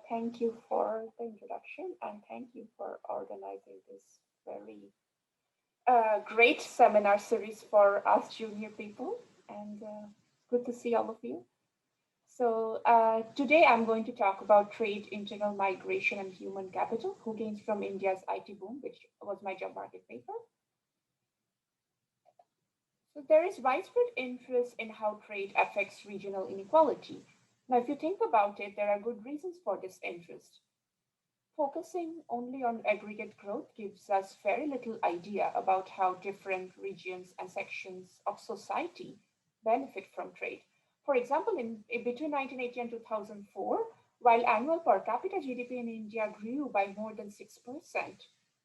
Thank you for the introduction and thank you for organizing this very great seminar series for us junior people. And good to see all of you. So today I'm going to talk about trade, internal migration, and human capital, who gains from India's IT boom, which was my job market paper. So there is widespread interest in how trade affects regional inequality. Now, if you think about it, there are good reasons for this interest. Focusing only on aggregate growth gives us very little idea about how different regions and sections of society benefit from trade. For example, in between 1980 and 2004, while annual per capita GDP in India grew by more than 6%,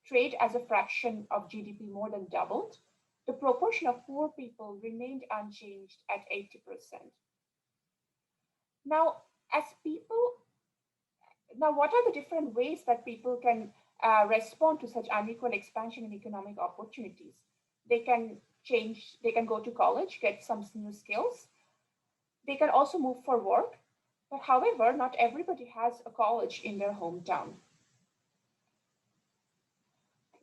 trade as a fraction of GDP more than doubled. The proportion of poor people remained unchanged at 80%. Now, as people now, what are the different ways that people can respond to such unequal expansion in economic opportunities? They can change, they can go to college, get some new skills. They can also move for work. But however, not everybody has a college in their hometown.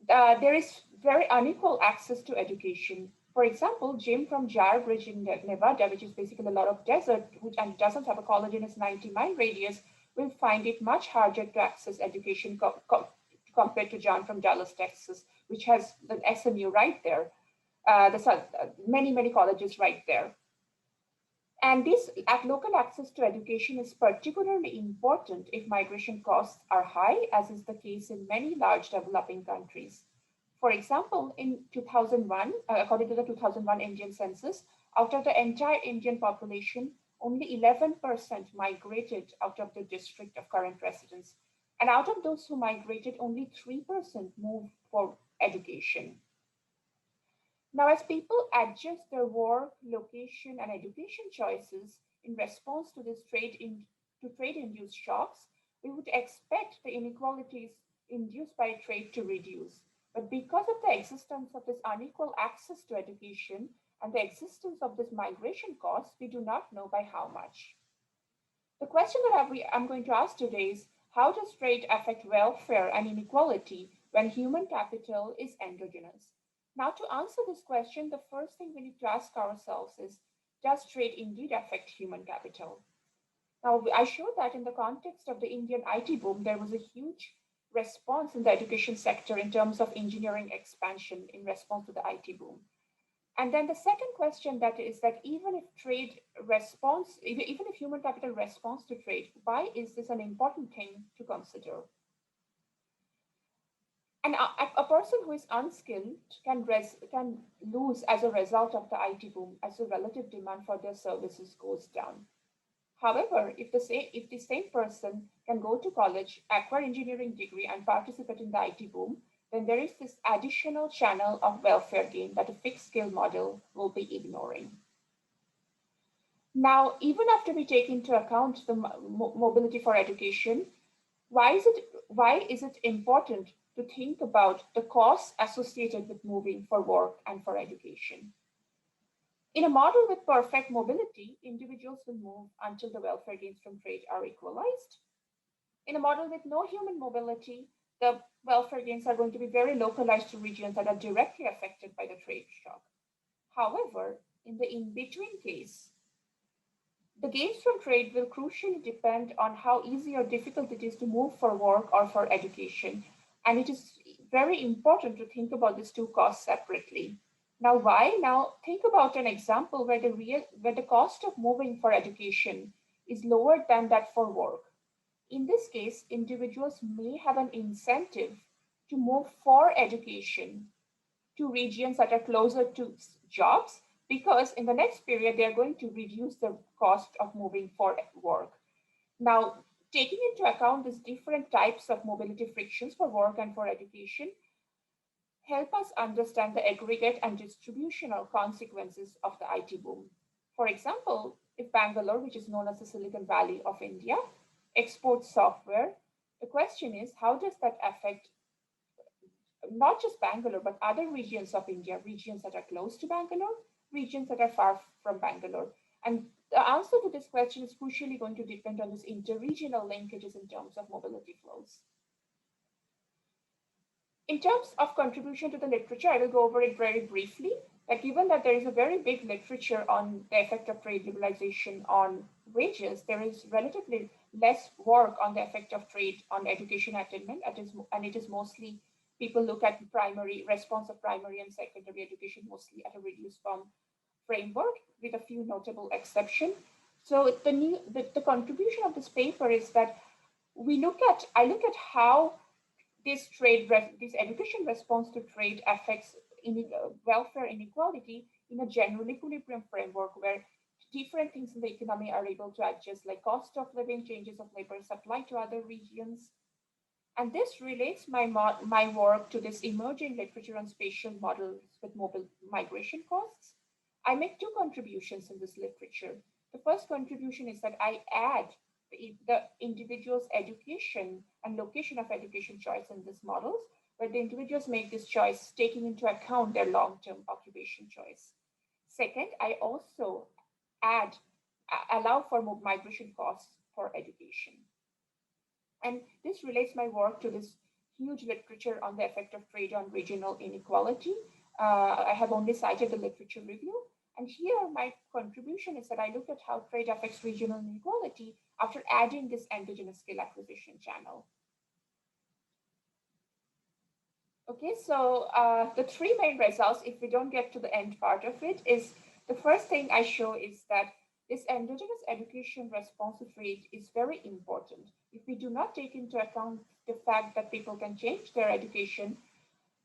There is very unequal access to education. For example, Jim from Jar Bridge in Nevada, which is basically a lot of desert, which and doesn't have a college in its 90-mile radius, will find it much harder to access education compared to John from Dallas, Texas, which has the SMU right there, many colleges right there. And this local access to education is particularly important if migration costs are high, as is the case in many large developing countries. For example, in 2001, according to the 2001 Indian census, out of the entire Indian population, only 11% migrated out of the district of current residence. And out of those who migrated, only 3% moved for education. Now, as people adjust their work, location, and education choices in response to this trade-induced shocks, we would expect the inequalities induced by trade to reduce. But because of the existence of this unequal access to education and the existence of this migration cost, we do not know by how much. The question that I'm going to ask today is, how does trade affect welfare and inequality when human capital is endogenous? Now, to answer this question, the first thing we need to ask ourselves is, does trade indeed affect human capital? Now, I showed that in the context of the Indian IT boom, there was a huge response in the education sector in terms of engineering expansion in response to the IT boom. And then the second question that is that even if human capital responds to trade, why is this an important thing to consider? And a person who is unskilled can lose as a result of the IT boom as the relative demand for their services goes down. However, if the same person can go to college, acquire engineering degree, and participate in the IT boom, then there is this additional channel of welfare gain that a fixed skill model will be ignoring. Now, even after we take into account the mobility for education, why is it important to think about the costs associated with moving for work and for education? In a model with perfect mobility, individuals will move until the welfare gains from trade are equalized. In a model with no human mobility, the welfare gains are going to be very localized to regions that are directly affected by the trade shock. However, in the in-between case, the gains from trade will crucially depend on how easy or difficult it is to move for work or for education. And it is very important to think about these two costs separately. Now, why? Now, think about an example where the cost of moving for education is lower than that for work. In this case, individuals may have an incentive to move for education to regions that are closer to jobs, because in the next period, they're going to reduce the cost of moving for work. Now, taking into account these different types of mobility frictions for work and for education, help us understand the aggregate and distributional consequences of the IT boom. For example, if Bangalore, which is known as the Silicon Valley of India, exports software, the question is, how does that affect not just Bangalore, but other regions of India, regions that are close to Bangalore, regions that are far from Bangalore? And the answer to this question is crucially going to depend on this interregional linkages in terms of mobility flows. In terms of contribution to the literature, I will go over it very briefly. That given that there is a very big literature on the effect of trade liberalization on wages, there is relatively less work on the effect of trade on education attainment, and it is mostly people look at primary response of primary and secondary education mostly at a reduced form framework, with a few notable exceptions. So the contribution of this paper is that I look at how this education response to trade affects welfare inequality in a general equilibrium framework where different things in the economy are able to adjust, like cost of living, changes of labor supply to other regions. And this relates my work to this emerging literature on spatial models with mobile migration costs. I make two contributions in this literature. The first contribution is that I add the individual's education and location of education choice in these models, where the individuals make this choice taking into account their long-term occupation choice. Second, I also allow for migration costs for education. And this relates my work to this huge literature on the effect of trade on regional inequality. I have only cited the literature review. And here my contribution is that I look at how trade affects regional inequality after adding this endogenous skill acquisition channel. Okay, so the three main results, if we don't get to the end part of it, is the first thing I show is that this endogenous education responsive rate is very important. If we do not take into account the fact that people can change their education,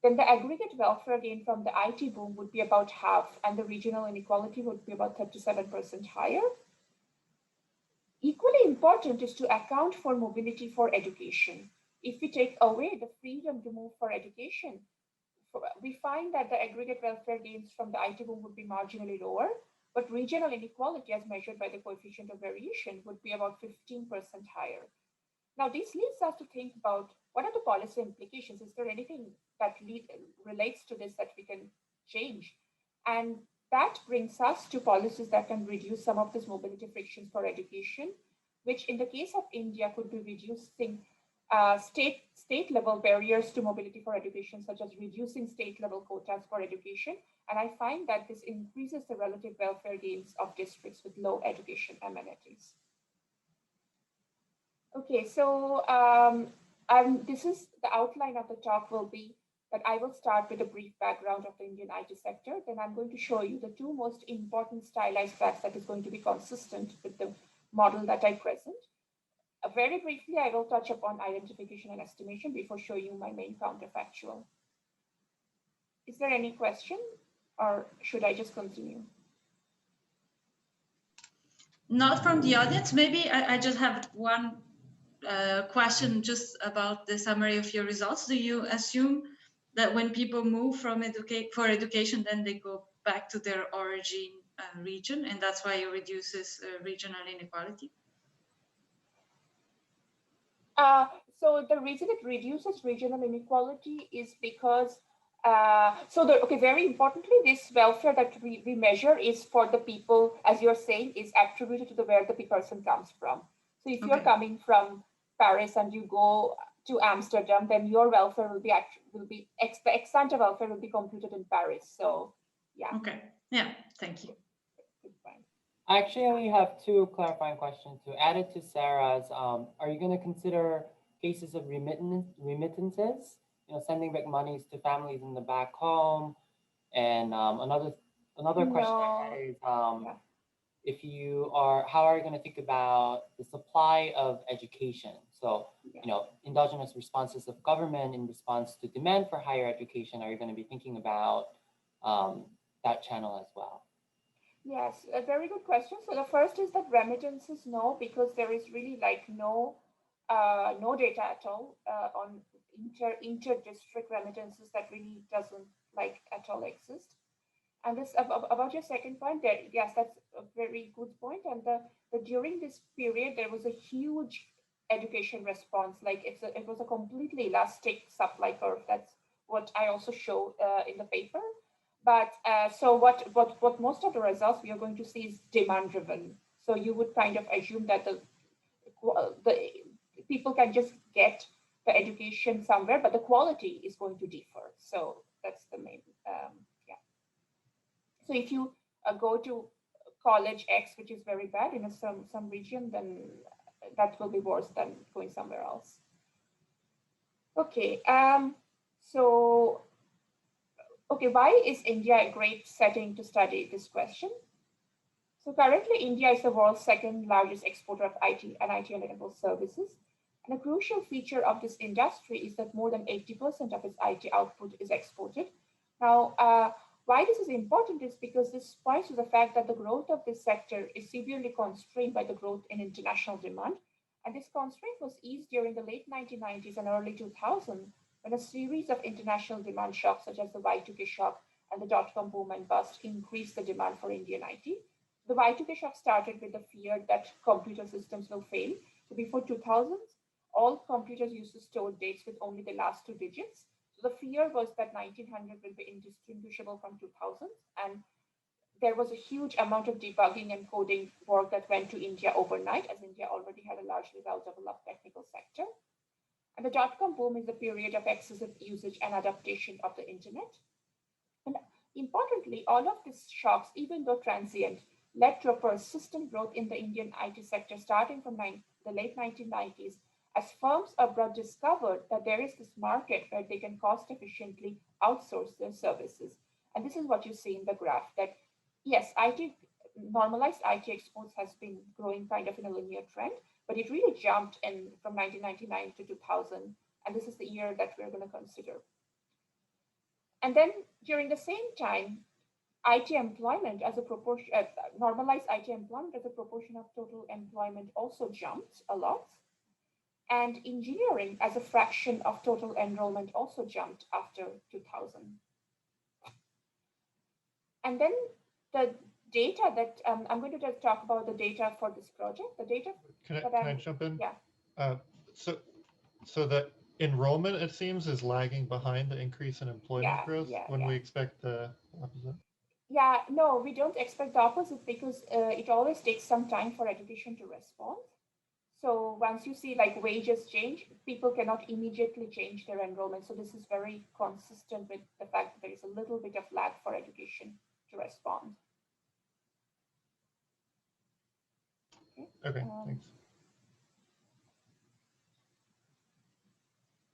then the aggregate welfare gain from the IT boom would be about half, and the regional inequality would be about 37% higher. Equally important is to account for mobility for education. If we take away the freedom to move for education, we find that the aggregate welfare gains from the IT boom would be marginally lower, but regional inequality as measured by the coefficient of variation would be about 15% higher. Now, this leads us to think about what are the policy implications? Is there anything that relates to this that we can change? And that brings us to policies that can reduce some of these mobility frictions for education, which in the case of India could be reducing state level barriers to mobility for education, such as reducing state level quotas for education. And I find that this increases the relative welfare gains of districts with low education amenities. Okay, so this is the outline of the talk will be that I will start with a brief background of the Indian IT sector. Then I'm going to show you the two most important stylized facts that is going to be consistent with the model that I present. Very briefly, I will touch upon identification and estimation before showing you my main counterfactual. Is there any question, or should I just continue? Not from the audience. Maybe I just have one question just about the summary of your results. Do you assume that when people move from for education, then they go back to their origin region, and that's why it reduces regional inequality? So the reason it reduces regional inequality is because, very importantly, this welfare that we measure is for the people, as you're saying, is attributed to the where the person comes from. So if you're coming from Paris and you go to Amsterdam, then your welfare will be the extent of welfare will be computed in Paris. So yeah. Okay. Yeah. Thank you. I actually only have two clarifying questions to add it to Sarah's. Are you going to consider cases of remittances, sending back monies to families in the back home? And another question I had is, if you are, how are you going to think about the supply of education? So, endogenous responses of government in response to demand for higher education, are you going to be thinking about that channel as well? Yes, a very good question. So the first is that remittances, no, because there is really like no data at all on inter-district remittances that really doesn't like at all exist. And this about your second point, there, yes, that's a very good point. And during this period, there was a huge education response. Like it was a completely elastic supply curve. That's what I also show in the paper. But so what most of the results we are going to see is demand driven. So you would kind of assume that the people can just get the education somewhere, but the quality is going to differ. So that's the main, yeah. So if you go to college X, which is very bad in some region, then that will be worse than going somewhere else. Okay, so okay, why is India a great setting to study this question? So currently, India is the world's second largest exporter of IT and IT-enabled services. And a crucial feature of this industry is that more than 80% of its IT output is exported. Now, why this is important is because this points to the fact that the growth of this sector is severely constrained by the growth in international demand. And this constraint was eased during the late 1990s and early 2000s when a series of international demand shocks, such as the Y2K shock and the dot-com boom and bust, increased the demand for Indian IT. The Y2K shock started with the fear that computer systems will fail. So before 2000s, all computers used to store dates with only the last two digits. So the fear was that 1900 will be indistinguishable from 2000s. And there was a huge amount of debugging and coding work that went to India overnight, as India already had a largely well-developed technical sector. And the dot-com boom is a period of excessive usage and adaptation of the internet. And importantly, all of these shocks, even though transient, led to a persistent growth in the Indian IT sector starting from the late 1990s as firms abroad discovered that there is this market where they can cost efficiently outsource their services. And this is what you see in the graph that yes, normalized IT exports has been growing kind of in a linear trend, but it really jumped in from 1999 to 2000. And this is the year that we're going to consider. And then during the same time, IT employment as a proportion, normalized IT employment as a proportion of total employment also jumped a lot. And engineering as a fraction of total enrollment also jumped after 2000. And then the data that I'm going to just talk about the data for this project. The data. Can I jump in? Yeah. So the enrollment, it seems, is lagging behind the increase in employment growth when we expect the opposite. Yeah, no, we don't expect the opposite because it always takes some time for education to respond. So once you see like wages change, people cannot immediately change their enrollment. So this is very consistent with the fact that there is a little bit of lag for education to respond. Okay, thanks.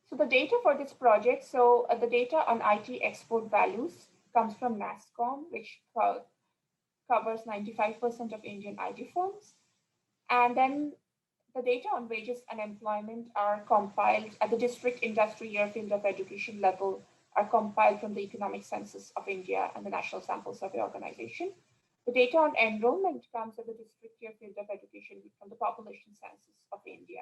So the data for this project, so the data on IT export values comes from NASSCOM, which covers 95% of Indian IT firms. And then the data on wages and employment are compiled at the district industry year field of education level, are compiled from the Economic Census of India and the National Sample Survey Organization. The data on enrollment comes at the district year field of education from the Population Census of India.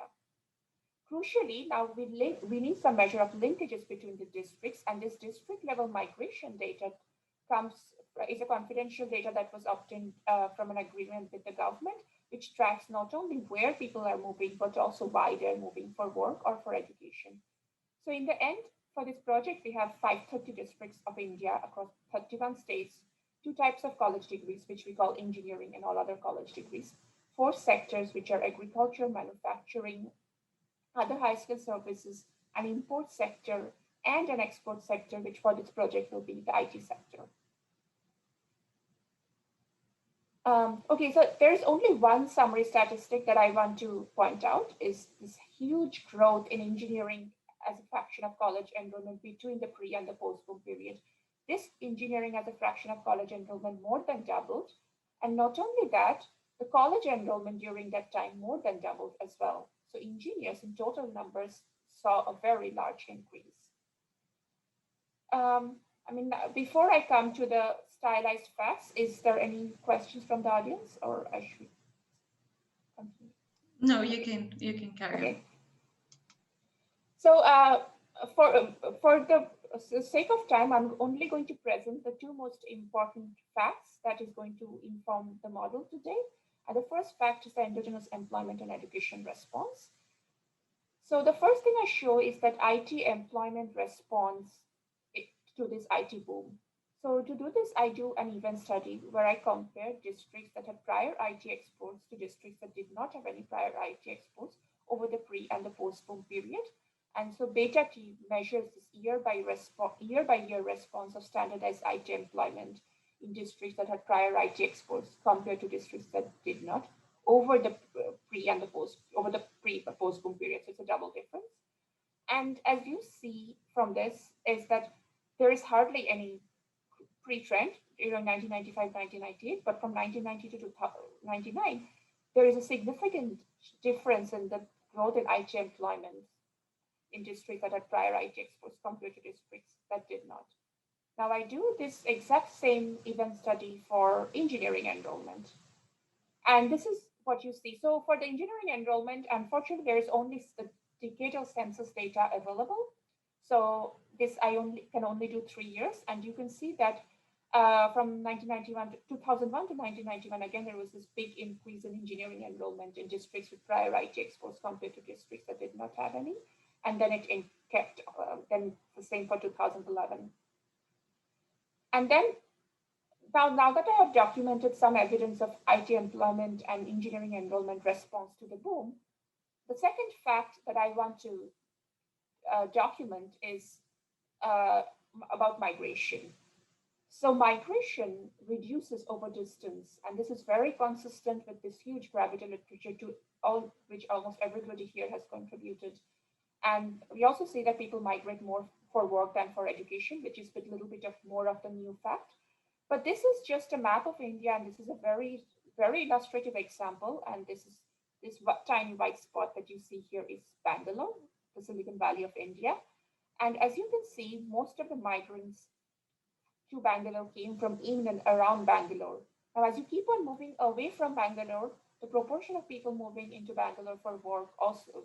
Crucially, now we need some measure of linkages between the districts, and this district level migration data is a confidential data that was obtained from an agreement with the government, which tracks not only where people are moving, but also why they're moving for work or for education. So in the end, for this project, we have 530 districts of India across 31 states, 2 types of college degrees, which we call engineering and all other college degrees, 4 sectors, which are agriculture, manufacturing, other high-skill services, an import sector, and an export sector, which for this project will be the IT sector. Okay, so there's only one summary statistic that I want to point out is this huge growth in engineering as a fraction of college enrollment between the pre and the post-boom period. This engineering as a fraction of college enrollment more than doubled. And not only that, the college enrollment during that time more than doubled as well. So engineers in total numbers saw a very large increase. Before I come to the stylized facts, is there any questions from the audience, or I should continue? No, you can carry on. So for the sake of time, I'm only going to present the 2 most important facts that is going to inform the model today. And the first fact is the endogenous employment and education response. So the first thing I show is that IT employment responds to this IT boom. So to do this, I do an event study where I compare districts that had prior IT exports to districts that did not have any prior IT exports over the pre and the post-boom period. And so beta T measures this year by year response of standardized IT employment in districts that had prior IT exports compared to districts that did not over the pre and the post boom period. So it's a double difference. And as you see from this is that there is hardly any pre-trend during 1995, 1998, but from 1990 to 1999, there is a significant difference in the growth in IT employment in districts that had prior IT exports compared to districts that did not. Now I do this exact same event study for engineering enrollment. And this is what you see. So for the engineering enrollment, unfortunately, there is only the decadal census data available. So this can only do 3 years. And you can see that from 1991 to 2001 to 1991, again, there was this big increase in engineering enrollment in districts with prior IT exports compared to districts that did not have any. And then it kept then the same for 2011. And then now that I have documented some evidence of IT employment and engineering enrollment response to the boom, the second fact that I want to document is about migration. So migration reduces over distance, and this is very consistent with this huge gravity literature to which almost everybody here has contributed. And we also see that people migrate more for work than for education, which is a little bit more of the new fact. But this is just a map of India, and this is a very, very illustrative example. And this tiny white spot that you see here is Bangalore, the Silicon Valley of India. And as you can see, most of the migrants to Bangalore came from in and around Bangalore. Now, as you keep on moving away from Bangalore, the proportion of people moving into Bangalore for work also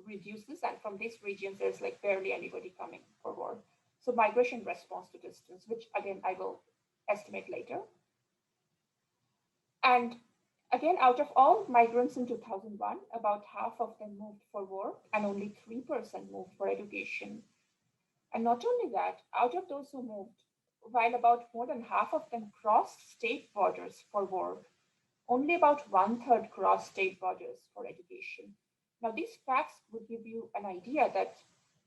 reduces. And from these regions, there's like barely anybody coming for work. So migration response to distance, which again, I will estimate later. And again, out of all migrants in 2001, about half of them moved for work and only 3% moved for education. And not only that, out of those who moved, while about more than half of them crossed state borders for work, only about 1/3 crossed state borders for education. Now, these facts would give you an idea that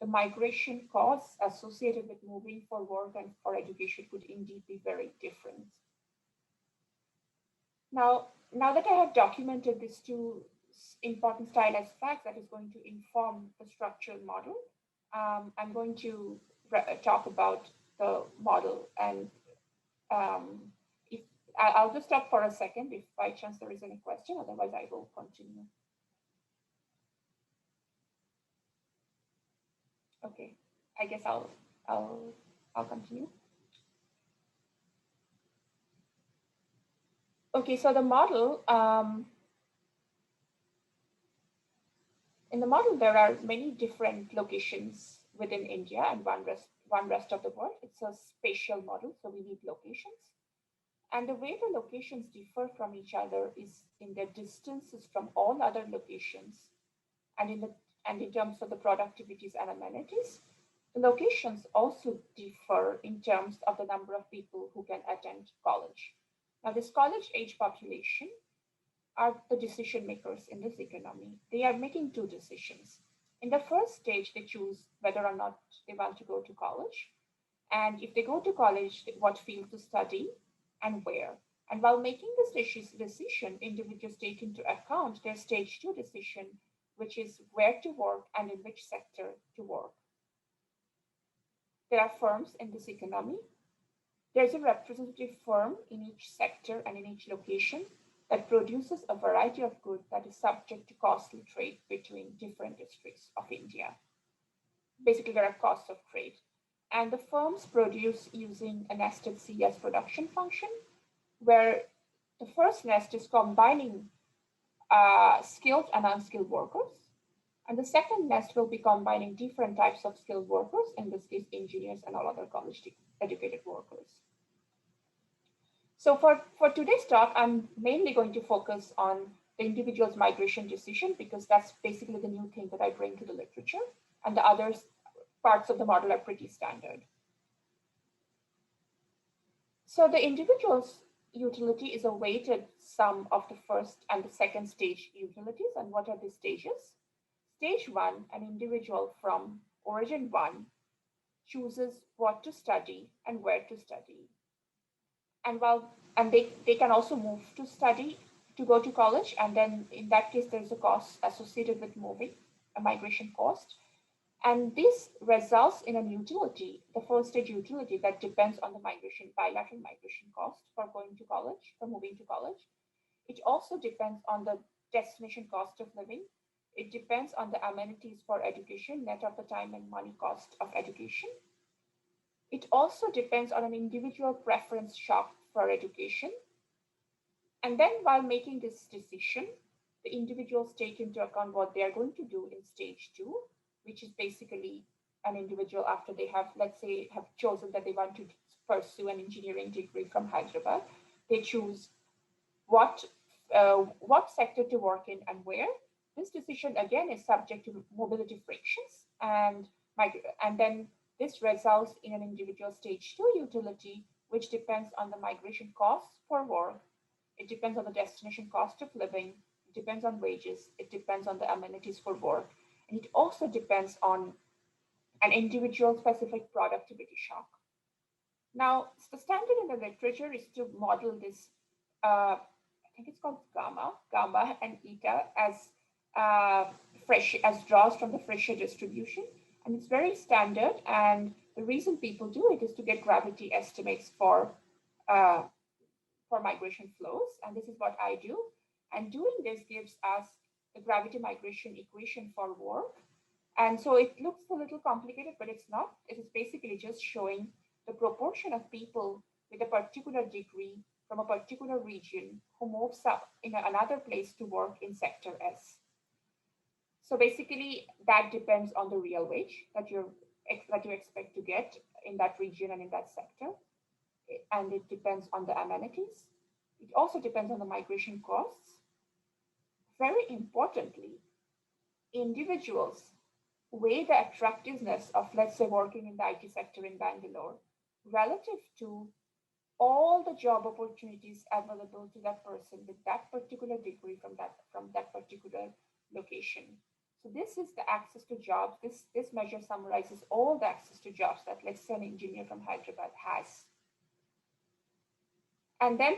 the migration costs associated with moving for work and for education could indeed be very different. Now that I have documented these two important stylized facts that is going to inform the structural model, I'm going to talk about the model. And if I'll just stop for a second if by chance there is any question, otherwise I will continue. Okay, I guess I'll continue. Okay, so the model, in the model, there are many different locations within India and one rest of the world. It's a spatial model, so we need locations. And the way the locations differ from each other is in their distances from all other locations and in terms of the productivities and amenities. The locations also differ in terms of the number of people who can attend college. Now, this college age population are the decision makers in this economy. They are making two decisions. In the first stage, they choose whether or not they want to go to college. And if they go to college, what field to study and where. And while making this decision, individuals take into account their stage 2 decision, which is where to work and in which sector to work. There are firms in this economy. There's a representative firm in each sector and in each location that produces a variety of goods that is subject to costly trade between different districts of India. Basically, there are costs of trade. And the firms produce using a nested CS production function, where the first nest is combining skilled and unskilled workers. And the second nest will be combining different types of skilled workers, in this case, engineers and all other college educated workers. So for today's talk, I'm mainly going to focus on the individual's migration decision, because that's basically the new thing that I bring to the literature, and the other parts of the model are pretty standard. So the individual's utility is a weighted sum of the first and the second stage utilities. And what are the stages? Stage one, an individual from origin one chooses what to study and where to study. And they can also move to study, to go to college, and then in that case there's a cost associated with moving, a migration cost. And this results in an utility, the first stage utility, that depends on the bilateral migration cost for going to college, for moving to college. It also depends on the destination cost of living. It depends on the amenities for education, net of the time and money cost of education. It also depends on an individual preference shock for education. And then while making this decision, the individuals take into account what they are going to do in stage two, which is basically an individual after they have, let's say, have chosen that they want to pursue an engineering degree from Hyderabad. They choose what sector to work in and where. This decision again is subject to mobility frictions, and then this results in an individual stage two utility, which depends on the migration costs for work. It depends on the destination cost of living. It depends on wages. It depends on the amenities for work. And it also depends on an individual specific productivity shock. Now, the standard in the literature is to model this, I think it's called gamma and eta as draws from the Frischer distribution. And it's very standard. And the reason people do it is to get gravity estimates for migration flows. And this is what I do. And doing this gives us the gravity migration equation for work. And so it looks a little complicated, but it's not. It is basically just showing the proportion of people with a particular degree from a particular region who moves up in another place to work in sector S. So basically that depends on the real wage that you expect to get in that region and in that sector. And it depends on the amenities. It also depends on the migration costs. Very importantly, individuals weigh the attractiveness of, let's say, working in the IT sector in Bangalore relative to all the job opportunities available to that person with that particular degree from that particular location. So this is the access to jobs. This measure summarizes all the access to jobs that, let's say, an engineer from Hyderabad has. And then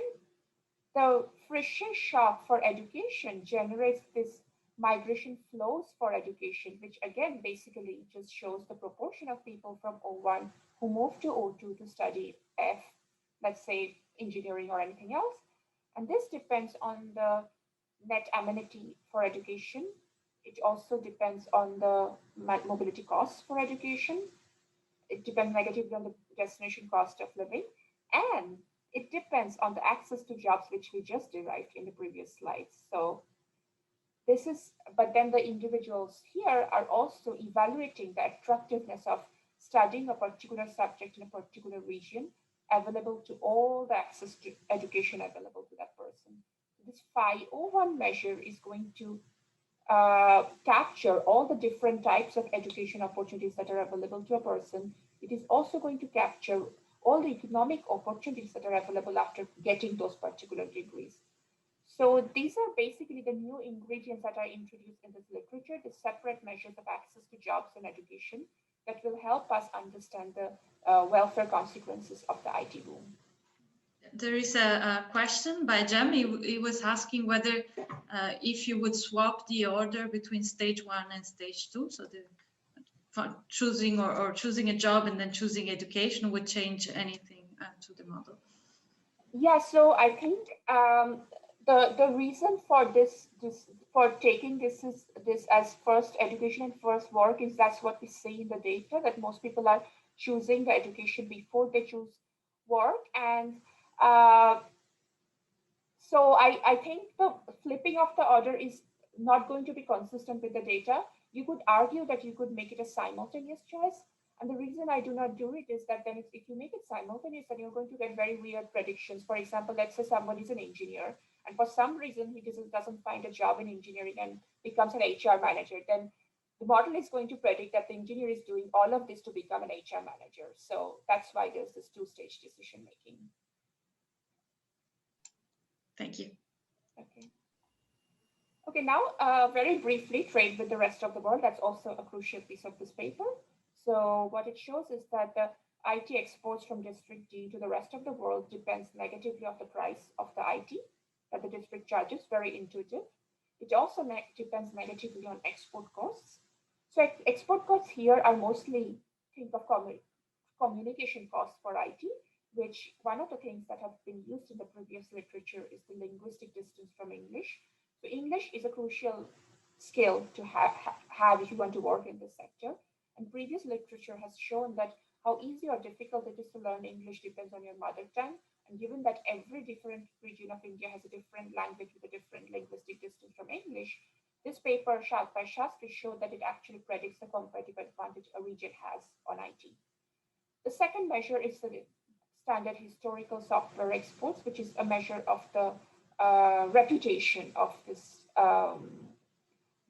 the Frischer shock for education generates this migration flows for education, which again basically just shows the proportion of people from O1 who move to O2 to study F, let's say engineering or anything else. And this depends on the net amenity for education. It also depends on the mobility costs for education. It depends negatively on the destination cost of living. And it depends on the access to jobs, which we just derived in the previous slides. So but then the individuals here are also evaluating the attractiveness of studying a particular subject in a particular region available to all the access to education available to that person. This Phi-O1 measure is going to capture all the different types of education opportunities that are available to a person. It is also going to capture all the economic opportunities that are available after getting those particular degrees. So these are basically the new ingredients that are introduced in this literature, the separate measures of access to jobs and education that will help us understand the welfare consequences of the IT boom. There is a question by Jem. He was asking whether if you would swap the order between stage one and stage two, so for choosing or choosing a job and then choosing education would change anything to the model. Yeah, so I think the reason for for taking this as first education and first work is that's what we see in the data, that most people are choosing the education before they choose work. And so I think the flipping of the order is not going to be consistent with the data. You could argue that you could make it a simultaneous choice. And the reason I do not do it is that then if you make it simultaneous, then you're going to get very weird predictions. For example, let's say somebody is an engineer, and for some reason he doesn't find a job in engineering and becomes an HR manager. Then the model is going to predict that the engineer is doing all of this to become an HR manager. So that's why there's this two-stage decision making. Thank you. Okay. Okay, now very briefly, trade with the rest of the world. That's also a crucial piece of this paper. So what it shows is that the IT exports from District D to the rest of the world depends negatively on the price of the IT that the district charges, very intuitive. It also depends negatively on export costs. So export costs here are mostly, think of communication costs for IT, which one of the things that have been used in the previous literature is the linguistic distance from English. So English is a crucial skill to have if you want to work in this sector. And previous literature has shown that how easy or difficult it is to learn English depends on your mother tongue. And given that every different region of India has a different language with a different linguistic distance from English, this paper by Shastri showed that it actually predicts the comparative advantage a region has on IT. The second measure is the standard historical software exports, which is a measure of the reputation of this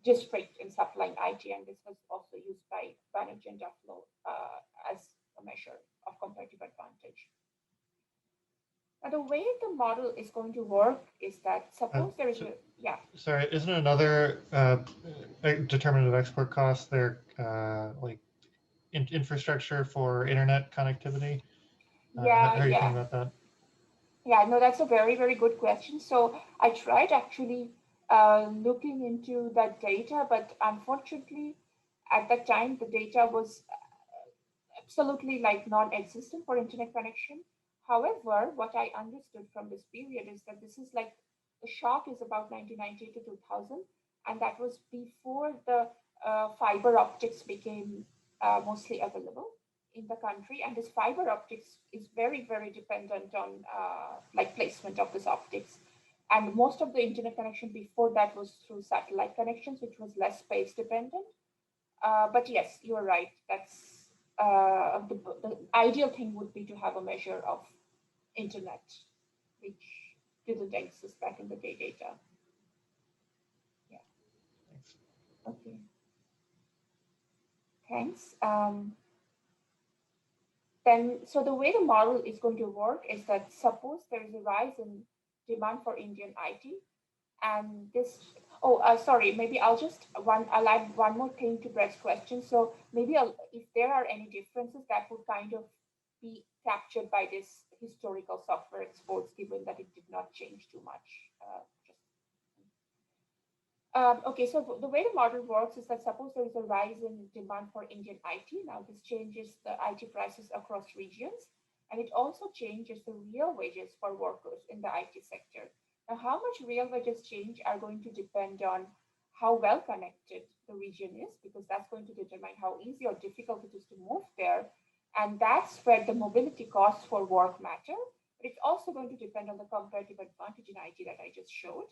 district in supplying IT, and this was also used by Banerjee and Dufflo as a measure of comparative advantage. Now, the way the model is going to work is that suppose there is Sorry, isn't another determinant of export costs there like infrastructure for internet connectivity? How are you thinking about that? Yeah, no, that's a very, very good question. So I tried actually looking into that data, but unfortunately, at that time, the data was absolutely like non-existent for internet connection. However, what I understood from this period is that this is like the shock is about 1990 to 2000, and that was before the fiber optics became mostly available in the country. And this fiber optics is very, very dependent on like placement of this optics. And most of the internet connection before that was through satellite connections, which was less space dependent. But yes, you're right. That's the ideal thing would be to have a measure of internet, which didn't exist back in the day data. Yeah. Thanks. Okay. Thanks. Then, so the way the model is going to work is that suppose there is a rise in demand for Indian IT, and this, sorry, maybe I'll add one more thing to Brett's question. So maybe if there are any differences that would kind of be captured by this historical software exports, given that it did not change too much. Okay, so the way the model works is that suppose there is a rise in demand for Indian IT. Now this changes the IT prices across regions, and it also changes the real wages for workers in the IT sector. Now, how much real wages change are going to depend on how well connected the region is, because that's going to determine how easy or difficult it is to move there. And that's where the mobility costs for work matter. But it's also going to depend on the comparative advantage in IT that I just showed.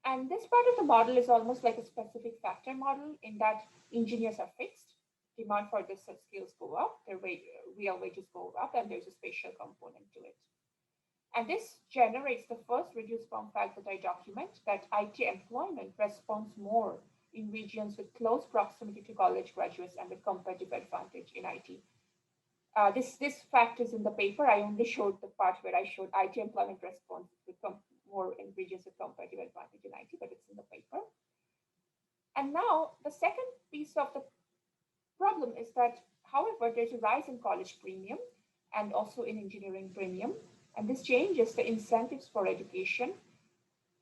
And this part of the model is almost like a specific factor model in that engineers are fixed, demand for the skills go up, their real wages go up, and there's a spatial component to it. And this generates the first reduced form fact that I document, that IT employment responds more in regions with close proximity to college graduates and with comparative advantage in IT. This fact is in the paper. I only showed the part where I showed IT employment response with more in regions with comparative advantage in IT, but it's in the paper. And now the second piece of the problem is that, however, there's a rise in college premium and also in engineering premium. And this changes the incentives for education,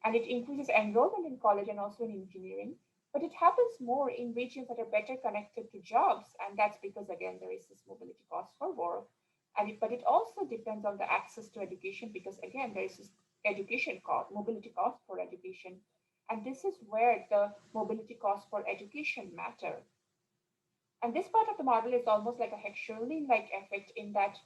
and it increases enrollment in college and also in engineering. But it happens more in regions that are better connected to jobs. And that's because, again, there is this mobility cost for work. But it also depends on the access to education, because, again, there is this education cost, mobility cost for education. And this is where the mobility costs for education matter. And this part of the model is almost like a Heck-Sherlin-like effect in that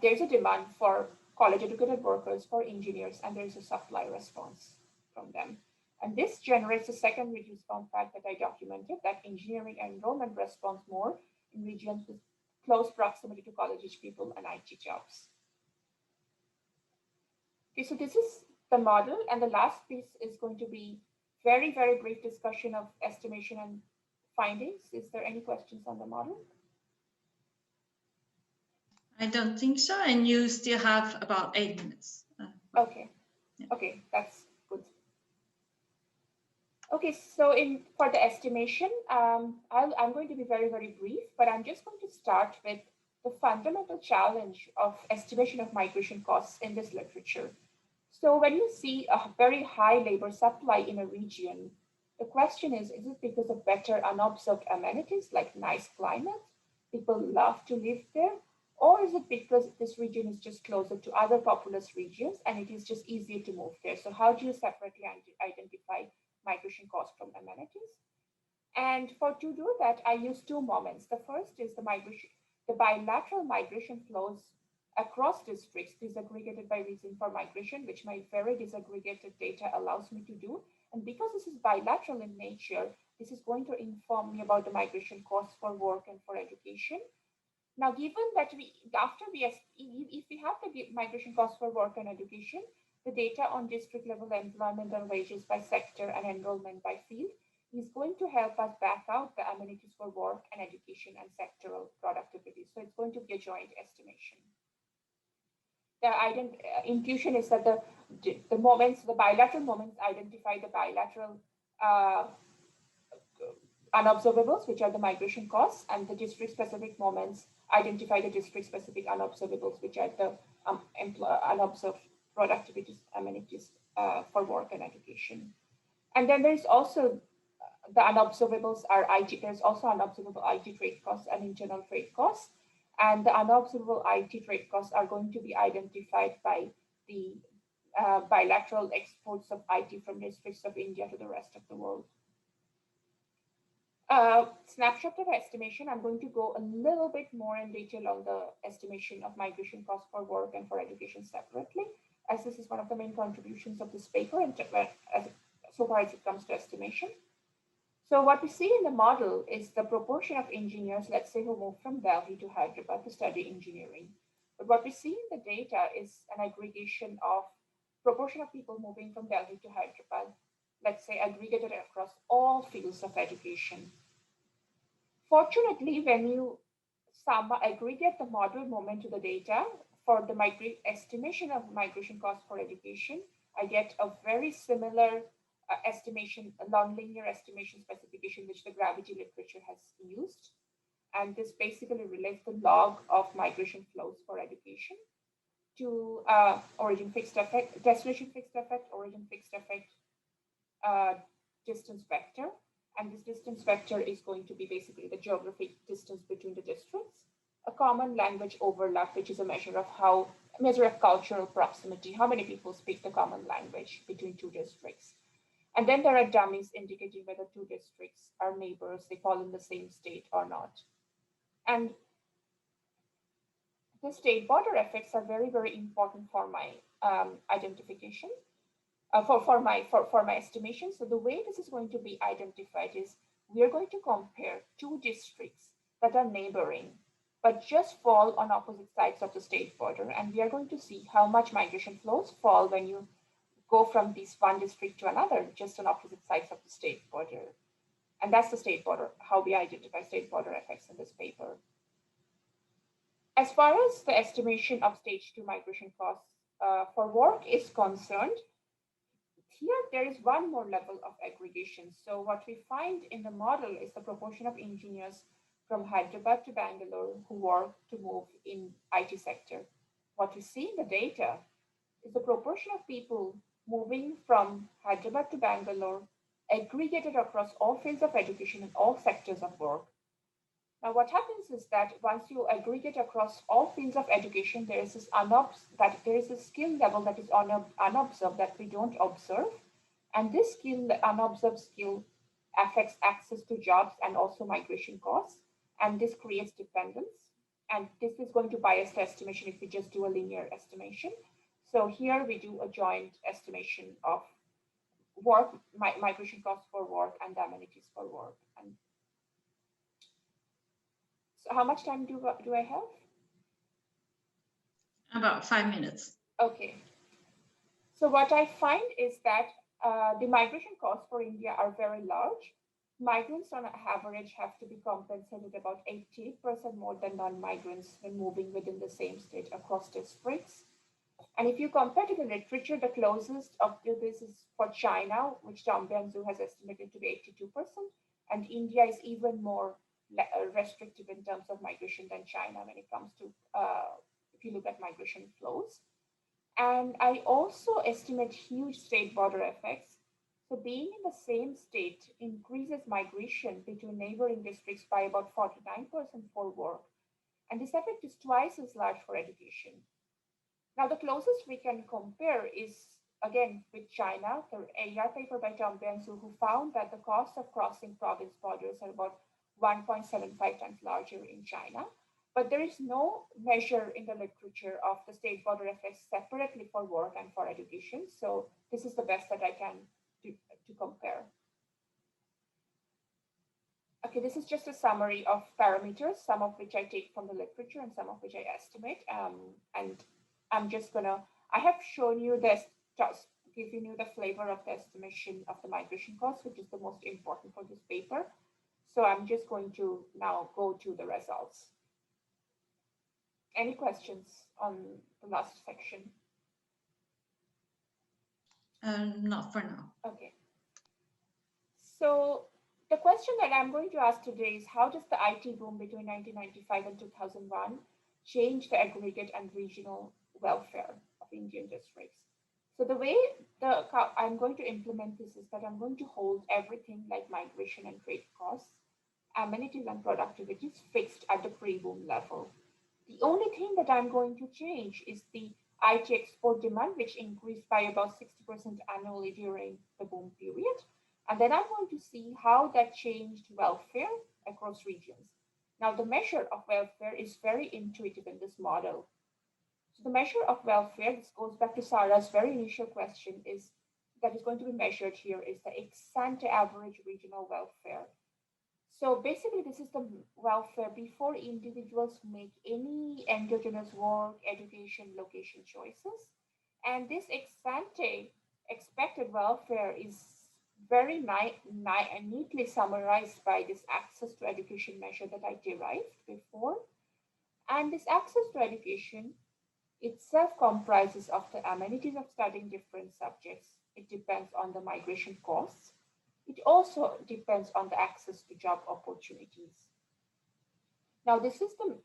there's a demand for college-educated workers, for engineers, and there's a supply response from them. And this generates a second reduced form fact that I documented, that engineering enrollment responds more in regions with close proximity to college-age people and IT jobs. Okay, so this is the model, and the last piece is going to be very, very brief discussion of estimation and findings. Is there any questions on the model? I don't think so, and you still have about 8 minutes. Okay. Okay, that's good. Okay, so for the estimation, I'm going to be very, very brief, but I'm just going to start with the fundamental challenge of estimation of migration costs in this literature. So when you see a very high labor supply in a region, the question is it because of better unobserved amenities like nice climate? People love to live there? Or is it because this region is just closer to other populous regions and it is just easier to move there? So how do you separately identify migration costs from amenities? And to do that, I use two moments. The first is the bilateral migration flows across districts disaggregated by reason for migration, which my very disaggregated data allows me to do. And because this is bilateral in nature, this is going to inform me about the migration costs for work and for education. Now, given that if we have the migration costs for work and education, the data on district level employment and wages by sector and enrollment by field is going to help us back out the amenities for work and education and sectoral productivity. So it's going to be a joint estimation. The intuition is that the bilateral moments identify the bilateral unobservables, which are the migration costs, and the district-specific moments identify the district-specific unobservables, which are the unobserved productivity amenities for work and education. And then there's also the unobservables are IT. There's also unobservable IT trade costs and internal trade costs. And the unobservable IT trade costs are going to be identified by the bilateral exports of IT from districts of India to the rest of the world. Snapshot of estimation. I'm going to go a little bit more in detail on the estimation of migration costs for work and for education separately, as this is one of the main contributions of this paper, and so far as it comes to estimation. So what we see in the model is the proportion of engineers, let's say, who move from Delhi to Hyderabad to study engineering. But what we see in the data is an aggregation of proportion of people moving from Delhi to Hyderabad, let's say, aggregated across all fields of education. Fortunately, when you aggregate the model moment to the data for the estimation of migration costs for education, I get a very similar estimation, a nonlinear estimation specification, which the gravity literature has used. And this basically relates the log of migration flows for education to origin fixed effect, destination fixed effect, origin fixed effect, distance vector. And this distance vector is going to be basically the geographic distance between the districts, a common language overlap, which is a measure of cultural proximity, how many people speak the common language between two districts. And then there are dummies indicating whether two districts are neighbors, they fall in the same state or not. And the state border effects are very, very important for my identification. For my estimation. So the way this is going to be identified is we are going to compare two districts that are neighboring, but just fall on opposite sides of the state border. And we are going to see how much migration flows fall when you go from this one district to another, just on opposite sides of the state border. And that's the state border, how we identify state border effects in this paper. As far as the estimation of stage 2 migration costs for work is concerned, here there is one more level of aggregation. So what we find in the model is the proportion of engineers from Hyderabad to Bangalore who work to move in IT sector. What we see in the data is the proportion of people moving from Hyderabad to Bangalore aggregated across all fields of education and all sectors of work. Now, what happens is that once you aggregate across all fields of education, there is a skill level that is unobserved that we don't observe, and this unobserved skill, affects access to jobs and also migration costs, and this creates dependence. And this is going to bias the estimation if we just do a linear estimation. So here we do a joint estimation of work, migration costs for work, and the amenities for work. And so how much time do I have? About 5 minutes. Okay. So what I find is that the migration costs for India are very large. Migrants on average have to be compensated about 80% more than non-migrants when moving within the same state across districts. And if you compare to the literature, the closest of this is for China, which Tom Bianzu has estimated to be 82%, and India is even more restrictive in terms of migration than China when it comes to, if you look at migration flows. And I also estimate huge state border effects. So being in the same state increases migration between neighboring districts by about 49% for work. And this effect is twice as large for education. Now, the closest we can compare is, again, with China, the AR paper by Tom Bianzu, who found that the cost of crossing province borders are about 1.75 times larger in China. But there is no measure in the literature of the state border effects separately for work and for education. So this is the best that I can do to compare. Okay, this is just a summary of parameters, some of which I take from the literature and some of which I estimate. And I'm just gonna, I have shown you this, just giving you the flavor of the estimation of the migration cost, which is the most important for this paper. So I'm just going to now go to the results. Any questions on the last section? Not for now. Okay. So the question that I'm going to ask today is, how does the IT boom between 1995 and 2001 change the aggregate and regional welfare of Indian districts? So the way I'm going to implement this is that I'm going to hold everything like migration and trade costs, amenities and productivity fixed at the pre-boom level. The only thing that I'm going to change is the IT export demand, which increased by about 60% annually during the boom period. And then I'm going to see how that changed welfare across regions. Now, the measure of welfare is very intuitive in this model. So the measure of welfare, this goes back to Sarah's very initial question, is that is going to be measured here is the ex-ante average regional welfare. So basically, this is the welfare before individuals make any endogenous work, education, location choices. And this ex-ante expected welfare is very neatly summarized by this access to education measure that I derived before. And this access to education itself comprises of the amenities of studying different subjects. It depends on the migration costs. It also depends on the access to job opportunities. Now, this is the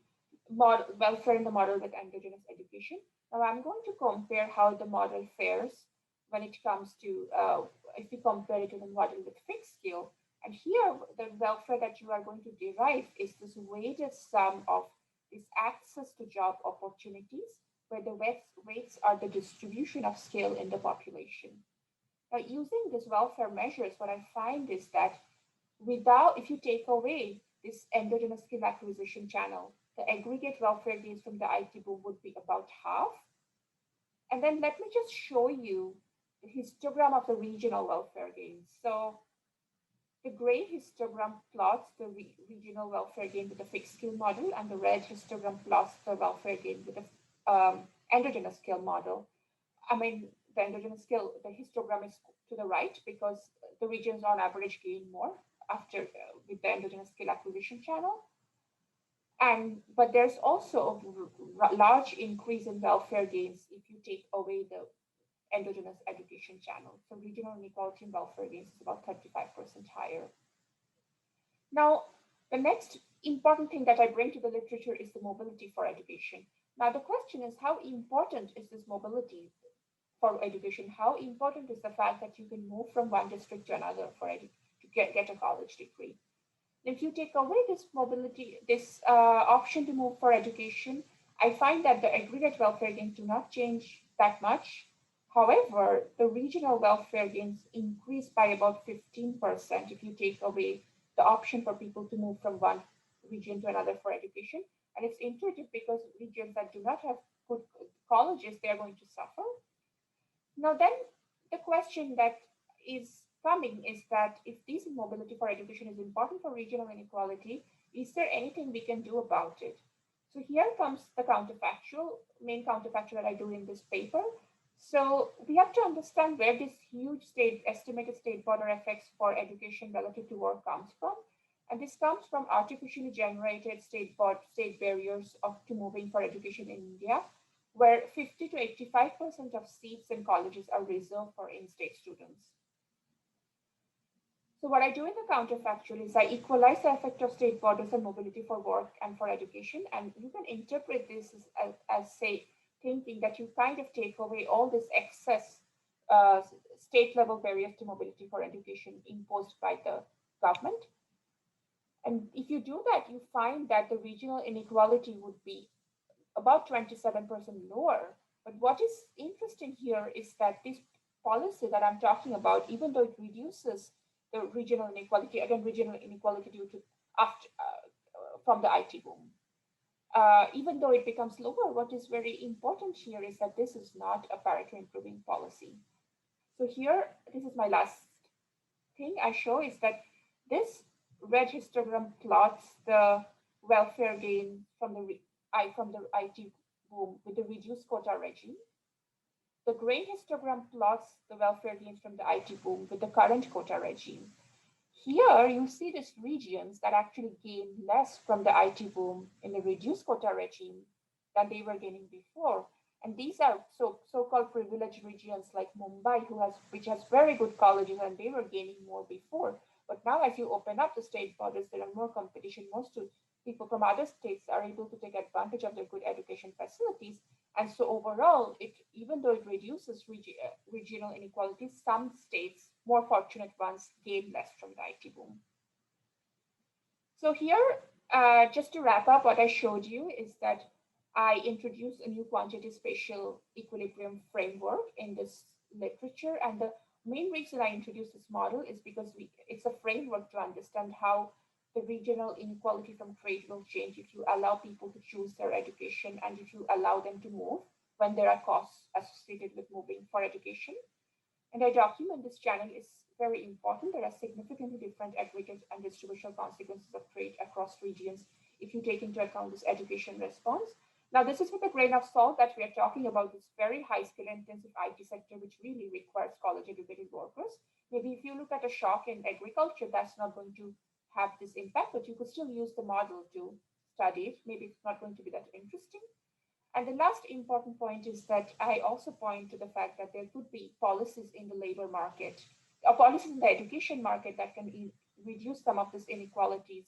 model, welfare in the model with endogenous education. Now, I'm going to compare how the model fares when it comes to, if we compare it to the model with fixed skill. And here, the welfare that you are going to derive is this weighted sum of this access to job opportunities, where the weights are the distribution of skill in the population. Now, using these welfare measures, what I find is that if you take away this endogenous skill acquisition channel, the aggregate welfare gains from the IT boom would be about half. And then let me just show you the histogram of the regional welfare gains. So the gray histogram plots the regional welfare gain with the fixed skill model, and the red histogram plots the welfare gain with the endogenous skill model. I mean, the endogenous skill, the histogram is to the right because the regions on average gain more after with the endogenous skill acquisition channel. But there's also a large increase in welfare gains if you take away the endogenous education channel. So regional inequality in welfare gains is about 35% higher. Now, the next important thing that I bring to the literature is the mobility for education. Now, the question is, how important is this mobility for education? How important is the fact that you can move from one district to another to get a college degree? If you take away this mobility, this option to move for education, I find that the aggregate welfare gains do not change that much. However, the regional welfare gains increase by about 15% if you take away the option for people to move from one region to another for education. And it's intuitive because regions that do not have good colleges, they're going to suffer. Now then, the question that is coming is that if this mobility for education is important for regional inequality, is there anything we can do about it? So here comes the main counterfactual that I do in this paper. So we have to understand where this huge estimated state border effects for education relative to work comes from. And this comes from artificially generated state barriers to moving for education in India, where 50 to 85% of seats in colleges are reserved for in-state students. So what I do in the counterfactual is I equalize the effect of state borders on mobility for work and for education. And you can interpret this as say, thinking that you kind of take away all this excess state level barriers to mobility for education imposed by the government. And if you do that, you find that the regional inequality would be about 27% lower. But what is interesting here is that this policy that I'm talking about, even though it reduces the regional inequality, again, regional inequality due to from the IT boom, even though it becomes lower, what is very important here is that this is not a parity improving policy. So here, this is my last thing I show is that this red histogram plots the welfare gain from the IT boom with the reduced quota regime. The green histogram plots the welfare gains from the IT boom with the current quota regime. Here you see these regions that actually gain less from the IT boom in the reduced quota regime than they were gaining before. And these are so-called privileged regions like Mumbai, which has very good colleges, and they were gaining more before. But now as you open up the state borders, there are more competition. Most people from other states are able to take advantage of their good education facilities. And so overall, even though it reduces regional inequalities, some states, more fortunate ones, gain less from the IT boom. So here, just to wrap up, what I showed you is that I introduced a new quantity spatial equilibrium framework in this literature. And the main reason I introduced this model is because it's a framework to understand how the regional inequality from trade will change if you allow people to choose their education and if you allow them to move when there are costs associated with moving for education. And I document this channel is very important. There are significantly different aggregate and distributional consequences of trade across regions if you take into account this education response. Now, this is with a grain of salt that we are talking about this very high skill intensive IT sector, which really requires college educated workers. Maybe if you look at a shock in agriculture, that's not going to have this impact, but you could still use the model to study it. Maybe it's not going to be that interesting. And the last important point is that I also point to the fact that there could be policies in the labor market, or policies in the education market that can reduce some of these inequalities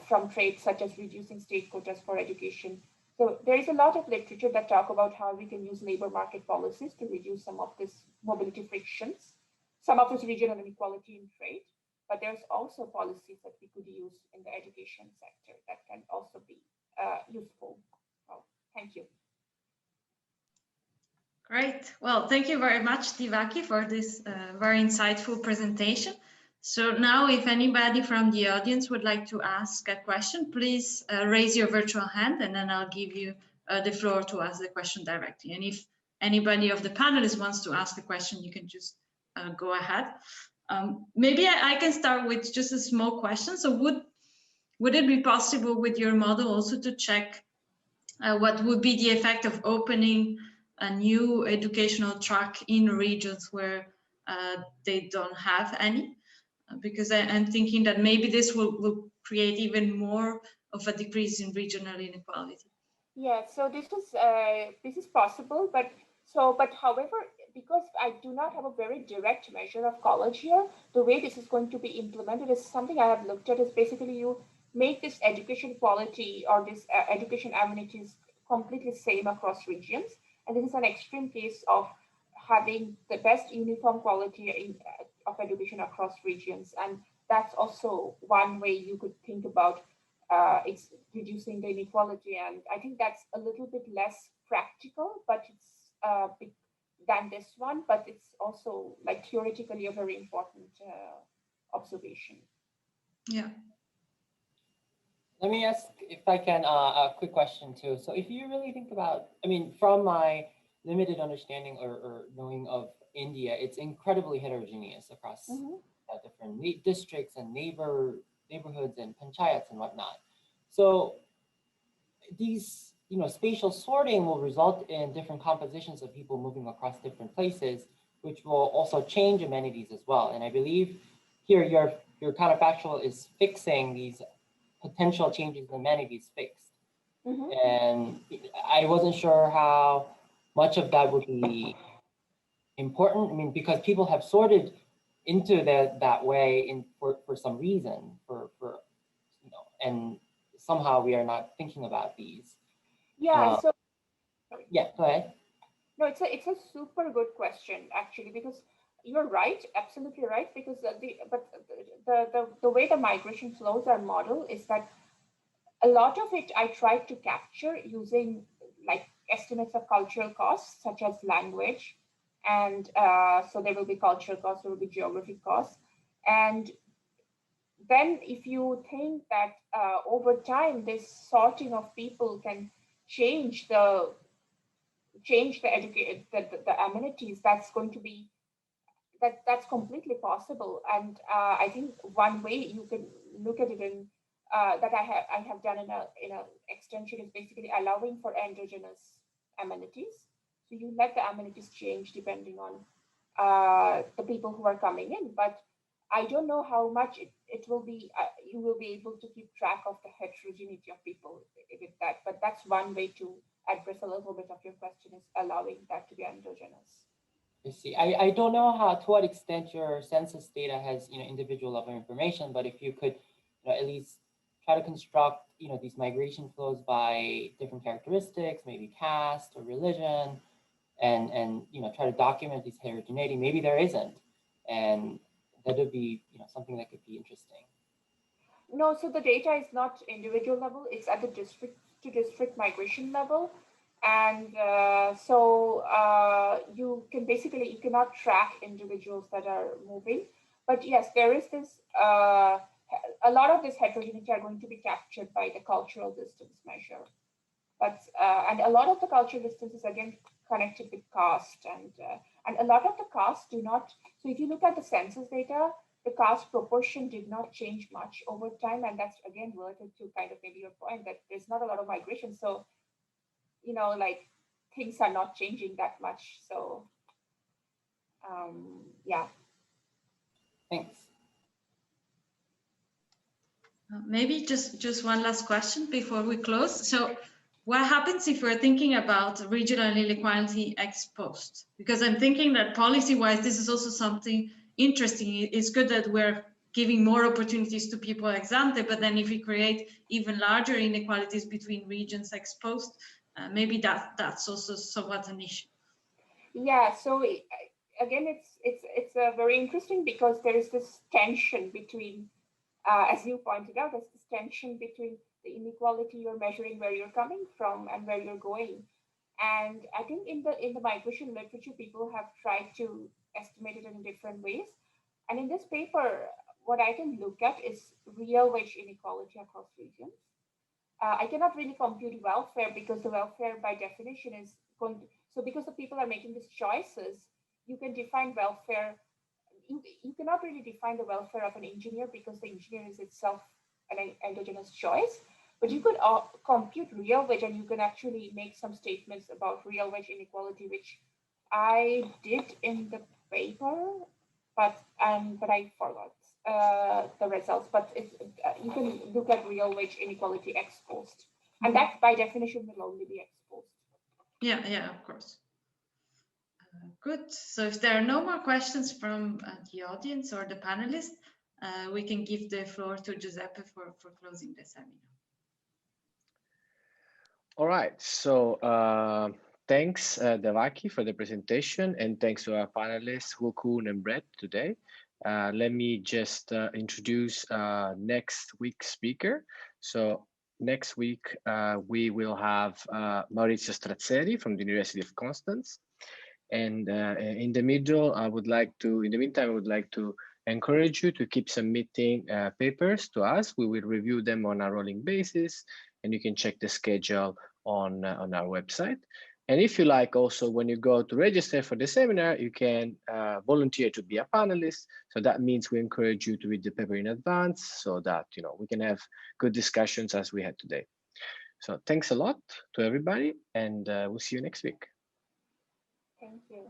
from trade, such as reducing state quotas for education. So there is a lot of literature that talk about how we can use labor market policies to reduce some of this mobility frictions, some of this regional inequality in trade. But there's also policies that we could use in the education sector that can also be useful. So, thank you. Great. Well, thank you very much, Devaki, for this very insightful presentation. So now if anybody from the audience would like to ask a question, please raise your virtual hand and then I'll give you the floor to ask the question directly. And if anybody of the panelists wants to ask a question, you can just go ahead. Maybe I can start with just a small question. So would it be possible with your model also to check what would be the effect of opening a new educational track in regions where they don't have any? Because I'm thinking that maybe this will create even more of a decrease in regional inequality. Yeah, so this is possible, but however, because I do not have a very direct measure of college here, the way this is going to be implemented is something I have looked at is basically you make this education quality or this education amenities completely same across regions. And this is an extreme case of having the best uniform quality of education across regions. And that's also one way you could think about it's reducing the inequality. And I think that's a little bit less practical, but it's than this one, but it's also like theoretically a very important observation. Yeah. Let me ask if I can a quick question too. So if you really think about, I mean, from my limited understanding or knowing of India, it's incredibly heterogeneous across different districts and neighborhoods and panchayats and whatnot. So these, spatial sorting will result in different compositions of people moving across different places, which will also change amenities as well. And I believe here your counterfactual is fixing these potential changes in amenities fixed. And I wasn't sure how much of that would be important. I mean, because people have sorted into that way for some reason, and somehow we are not thinking about these. Yeah. So yeah, go ahead. No, it's a super good question actually, because you're right, absolutely right. Because the way the migration flows are modeled is that a lot of it I tried to capture using like estimates of cultural costs, such as language, and so there will be cultural costs, there will be geographic costs, and then if you think that over time this sorting of people can change the the amenities, that's going to be that's completely possible. And I think one way you can look at it in that I have done in a extension is basically allowing for endogenous amenities. So you let the amenities change depending on the people who are coming in, but I don't know how much it will be. You will be able to keep track of the heterogeneity of people with that. But that's one way to address a little bit of your question, is allowing that to be endogenous. I see. I don't know to what extent your census data has individual level information, but if you could at least try to construct these migration flows by different characteristics, maybe caste or religion, and try to document these heterogeneity. Maybe there isn't, and that would be something that could be interesting. No, so the data is not individual level; it's at the district to district migration level, and you can basically, you cannot track individuals that are moving. But yes, there is this. A lot of this heterogeneity are going to be captured by the cultural distance measure, but and a lot of the cultural distance is again connected with caste, and a lot of the castes do not. So if you look at the census data, the caste proportion did not change much over time, and that's again related to kind of maybe your point that there's not a lot of migration. So like things are not changing that much. So yeah. Thanks. Maybe just one last question before we close. So what happens if we're thinking about regional inequality ex post? Because I'm thinking that policy-wise, this is also something interesting. It's good that we're giving more opportunities to people ex ante, but then if we create even larger inequalities between regions ex post, maybe that's also somewhat an issue. Yeah. So again, it's very interesting because there is this tension between, as you pointed out, there's this tension between the inequality you're measuring, where you're coming from and where you're going. And I think in the migration literature, people have tried to estimate it in different ways. And in this paper, what I can look at is real wage inequality across regions. I cannot really compute welfare because the welfare by definition is going to, so because the people are making these choices, you can define welfare. You cannot really define the welfare of an engineer because the engineer is itself an endogenous choice. But you could compute real wage, and you can actually make some statements about real wage inequality, which I did in the paper, but I forgot the results. But you can look at real wage inequality ex post, and that by definition will only be ex post. Yeah, of course. Good. So if there are no more questions from the audience or the panelists, we can give the floor to Giuseppe for closing the seminar. All right. So thanks, Devaki, for the presentation, and thanks to our panelists, Hukun and Brett, today. Let me just introduce next week's speaker. So next week, we will have Maurizio Strazzeri from the University of Constance. And in the meantime, I would like to encourage you to keep submitting papers to us. We will review them on a rolling basis, and you can check the schedule on our website. And if you like, also, when you go to register for the seminar, you can volunteer to be a panelist. So that means we encourage you to read the paper in advance so that we can have good discussions as we had today. So thanks a lot to everybody, and we'll see you next week. Thank you.